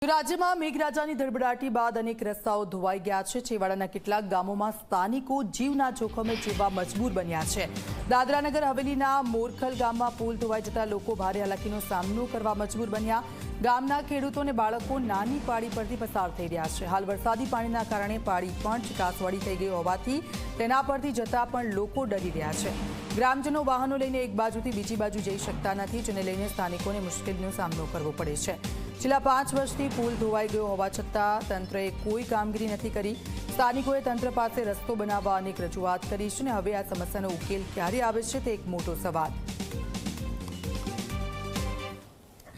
રાજ્યમાં મેઘરાજાની ધડબડાટી બાદ અનેક રસ્તાઓ ધોવાઈ ગયા છે। છેવાડાના કેટલાક ગામોમાં સ્થાનિકો જીવના જોખમે જીવવા મજબૂર બન્યા છે। દાદરાનગર હવેલીના મોરખલ ગામમાં પુલ ધોવાઈ જતા લોકો ભારે હાલાકીનો સામનો કરવા મજબૂર બન્યા। ગામના ખેડૂતોને બાળકો નાની પાળી પરથી પસાર થઈ રહ્યા છે। હાલ વરસાદી પાણીના કારણે પાળી પણ ચીકાસવાળી થઈ ગઈ હોવાથી તેના પરથી જતા પણ લોકો ડરી રહ્યા છે। ગ્રામજનો વાહનો લઈને એક બાજુથી બીજી બાજુ જઈ શકતા નથી, જેને લઈને સ્થાનિકોને મુશ્કેલીનો સામનો કરવો પડે છે। છેલ્લા 5 વર્ષથી પુલ ધોવાઈ ગયો હોવા છતાં તંત્રએ કોઈ કામગીરી નથી કરી। સ્થાનિકોએ તંત્ર પાસે રસ્તો બનાવવા અનેક રજૂઆત કરી છે અને હવે આ સમસ્યાનો ઉકેલ ક્યારે આવે છે તે એક મોટો સવાલ।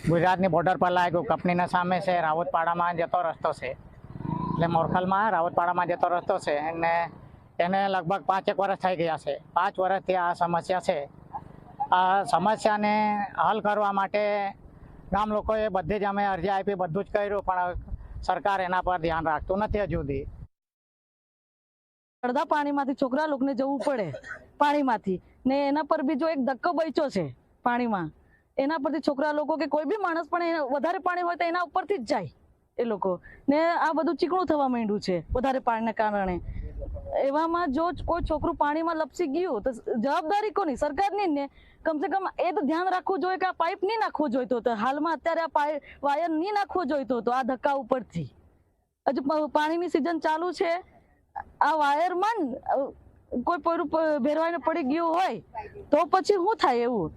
ગુજરાતની બોર્ડર પર લાગ્યું કપનીના સામે છે, રાવતપાડામાં જતો રસ્તો છે, એટલે મોરખલમાં રાવતપાડામાં જતો રસ્તો છે અને એને લગભગ 5 વર્ષ થઈ ગયા છે। 5 વર્ષથી આ સમસ્યા છે। આ સમસ્યાને હલ કરવા માટે ગામ લોકોએ બધી જ અમે અરજી આપી, બધું જ કર્યું, પણ સરકાર એના પર ધ્યાન રાખતું નથી હજુ સુધી। અડધા પાણીમાંથી છોકરા લોકોને જવું પડે પાણીમાંથી ને એના પર બીજો એક ધક્કો બચ્યો છે પાણીમાં, એના પરથી છોકરા લોકો કે કોઈ બી માણસ પણ વધારે પાણી હોય તો એના ઉપરથી જ જાય એ લોકો ને આ બધું ચીકણું થવા માંડ્યું છે વધારે પાણીના કારણે। એવામાં જો કોઈ છોકરું પાણીમાં લપસી ગયું તો જવાબદારી કોની? સરકારની ને। કમસે કમ એ તો ધ્યાન રાખવું જોઈએ કે આ પાઇપ નહીં નાખવો જોઈતો હતો, હાલમાં અત્યારે આ વાયર નહીં નાખવો જોઈતો હતો આ ધક્કા ઉપરથી। હજુ પાણીની સિઝન ચાલુ છે, આ વાયરમાં કોઈ પોરું ભેરવાઈને પડી ગયું હોય તો પછી શું થાય એવું?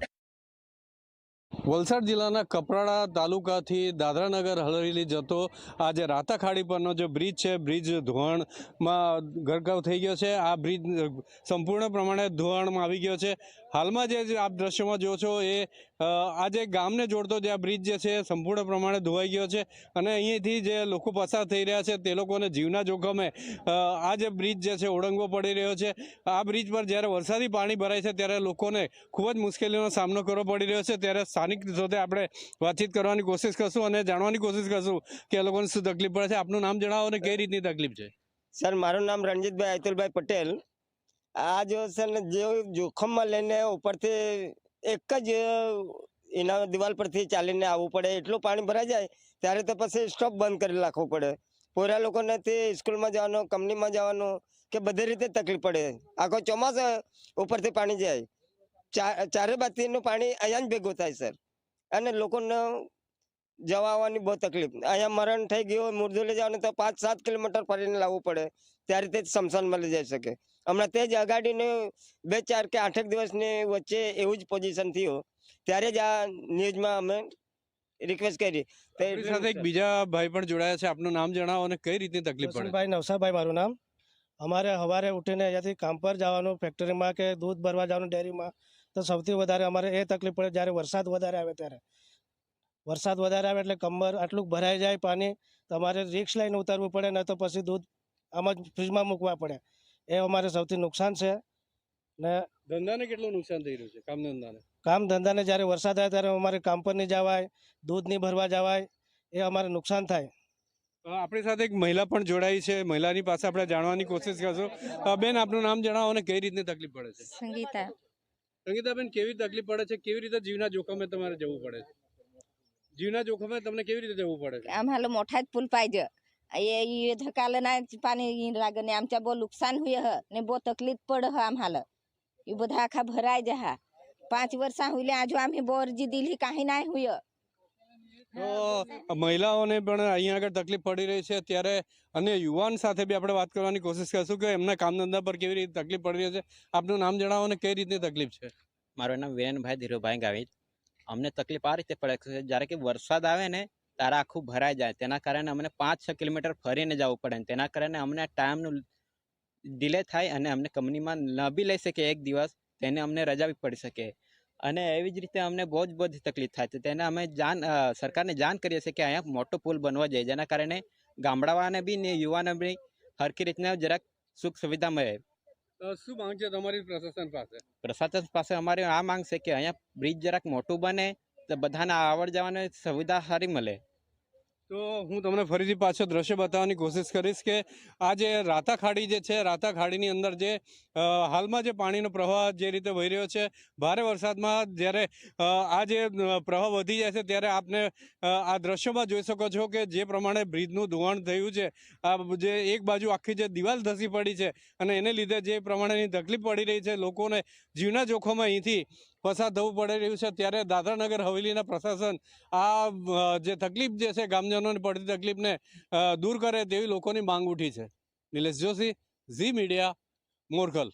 વલસાડ જિલ્લાના કપરાડા તાલુકાથી દાદરાનગર હવેલી જતો આ જે રાતા ખાડી પરનો જે બ્રિજ છે, બ્રિજ ધોવાણમાં ગરકાવ થઈ ગયો છે। આ બ્રિજ સંપૂર્ણ પ્રમાણે ધોવાણમાં આવી ગયો છે। હાલમાં જે આપ દ્રશ્યોમાં જો છો એ આ જે ગામને જોડતો જે આ બ્રિજ જે છે સંપૂર્ણ પ્રમાણે ધોવાઈ ગયો છે અને અહીંથી જે લોકો પસાર થઈ રહ્યા છે તે લોકોને જીવના જોખમે આ જે બ્રિજ જે છે ઓળંગવો પડી રહ્યો છે। આ બ્રિજ પર જ્યારે વરસાદી પાણી ભરાય છે ત્યારે લોકોને ખૂબ જ મુશ્કેલીનો સામનો કરવો પડી રહ્યો છે। ત્યારે સ્થાનિક સાથે આપણે વાતચીત કરવાની કોશિશ કરશું અને જાણવાની કોશિશ કરશું કે એ લોકોને શું તકલીફ પડે છે। આપનું નામ જણાવો અને કઈ રીતની તકલીફ છે? સર, મારું નામ રણજીતભાઈ અતુલભાઈ પટેલ। આ જો સર જે જોખમમાં લઈને ઉપરથી એક જ એના દિવાલ પરથી ચાલીને આવવું પડે, એટલું પાણી ભરાઈ જાય ત્યારે તો પછી સ્ટોપ બંધ કરી નાખવું પડે। પોરા લોકોને તે સ્કૂલમાં જવાનું, કંપનીમાં જવાનું કે બધી રીતે તકલીફ પડે। આખો ચોમાસા ઉપરથી પાણી જાય, ચારે બાજુનું પાણી અહીંયા જ ભેગું થાય સર, અને લોકોને જવા આવવાની બહુ તકલીફ। અહીંયા મરણ થઈ ગયું, મુરદુલી જવાનું તો 5-7 કિલોમીટર ફરીને લાવવું પડે ત્યારે તે સ્મશાનમાં લઈ જઈ શકે। હમણાં તે જ અગાડીને 2-4 કે 8 દિવસની વચ્ચે એવું જ પોઝિશન થયું, ત્યારે જ આ ન્યૂઝમાં અમે રિક્વેસ્ટ કરી। સાથે એક બીજા ભાઈ પણ જોડાયા છે, આપનું નામ જણાવો અને કઈ રીતની તકલીફ પડે? ભાઈ નવસાભાઈ મારું નામ। અમારે સવારે ઉઠીને અહીંયાથી કામ પર જવાનું, ફેક્ટરીમાં કે દૂધ ભરવા જવાનું ડેરીમાં, તો સૌથી વધારે અમારે એ તકલીફ પડે જ્યારે વરસાદ વધારે આવે ત્યારે। વરસાદ વધારે આવે એટલે કમર આટલું ભરાઈ જાય પાણી, તમારે રિક્સ લઈને ઉતારવું પડે, ન તો પછી દૂધ આમ જ ફ્રીજમાં મૂકવા પડે। એ અમારે સૌથી નુકસાન છે। ને ધંધાને કેટલું નુકસાન થઈ રહ્યું છે? કામ ધંધાને જ્યારે વરસાદ આવે ત્યારે અમારે કામ પર નહીં જવાય, દૂધ નહીં ભરવા જવાય, એ અમારે નુકસાન થાય। આપણી સાથે એક મહિલા પણ જોડાઈ છે, મહિલાની પાસે આપણે જાણવાની કોશિશ કરશું। બેન, આપનું નામ જણાવો અને કઈ રીતની તકલીફ પડે છે? સંગીતા। સંગીતાબેન, કેવી તકલીફ પડે છે? કેવી રીતે જીવના જોખમે તમારે જવું પડે છે? જીવના જોખમે તમને કેવી રીતે જવું પડે છે? आम्हाला मोठाच पूल पाहिजे। ये धकाल नाही पाणी लाग ने आमच्या बो नुकसान हुए ह ने बो तकलीफ पड ह आम्हाला। ये બધા આખા ભરાઈ જહા। 5 વર્ષ हुले आजो आम्ही बोर जी दिली काही नाही हुए। તો મહિલાઓને પણ અહીંયા આગળ તકલીફ પડી રહી છે, ત્યારે અને યુવાન સાથે બી આપણે વાત કરવાની કોશિશ કરશું કે એમના કામ ધંધા પર કેવી રીતે તકલીફ પડી રહી છે। આપનું નામ જણાવો અને કઈ રીતની તકલીફ છે? મારું નામ વિરેનભાઈ ધીરુભાઈ ગાવિત। અમને તકલીફ આ રીતે પડે છે, જ્યારે કે વરસાદ આવે ને ત્યારે આખું ભરાઈ જાય, તેના કારણે અમને 5-6 કિલોમીટર ફરીને જવું પડે, તેના કારણે અમને ટાઈમનું ડિલે થાય અને અમને કંપનીમાં ન બી લઈ શકે એક દિવસ, તેને અમને રજા બી પડી શકે। અને એવી જ રીતે અમને બહુ જ બધી તકલીફ થાય છે। તેને અમે સરકારને જાણ કરીએ છીએ કે અહીંયા મોટો પુલ બનવો જોઈએ, જેના કારણે ગામડાવાને બી ને યુવાને બી સરખી રીતના જરાક સુખ સુવિધા મળે। શું માંગ છે તમારી પ્રશાસન પાસે? પ્રશાસન પાસે અમારી આ માંગ છે કે અહીંયા બ્રિજ જરાક મોટું બને તો બધાને આવડ જવાની સુવિધા સારી મળે। તો હું તમને ફરીથી પાછો દ્રશ્ય બતાવવાની કોશિશ કરીશ કે આ જે રાતા ખાડી જે છે, રાતા ખાડીની અંદર જે હાલમાં જે પાણીનો પ્રવાહ જે રીતે વહી રહ્યો છે, ભારે વરસાદમાં જ્યારે આ જે પ્રવાહ વધી જાય છે ત્યારે આપને આ દ્રશ્યોમાં જોઈ શકો છો કે જે પ્રમાણે બ્રિજનું ધોવાણ થયું છે, આ જે એક બાજુ આખી જે દિવાલ ધસી પડી છે અને એને લીધે જે પ્રમાણેની તકલીફ પડી રહી છે, લોકોને જીવના જોખમમાં અહીંથી પસાર થવું પડી રહ્યું છે, ત્યારે દાદરાનગર હવેલીના પ્રશાસન આ જે તકલીફ જે છે ગામજનોને પડતી તકલીફને દૂર કરે તેવી લોકોની માંગ ઉઠી છે. નિલેશ જોશી, ઝી મીડિયા, મોરખલ.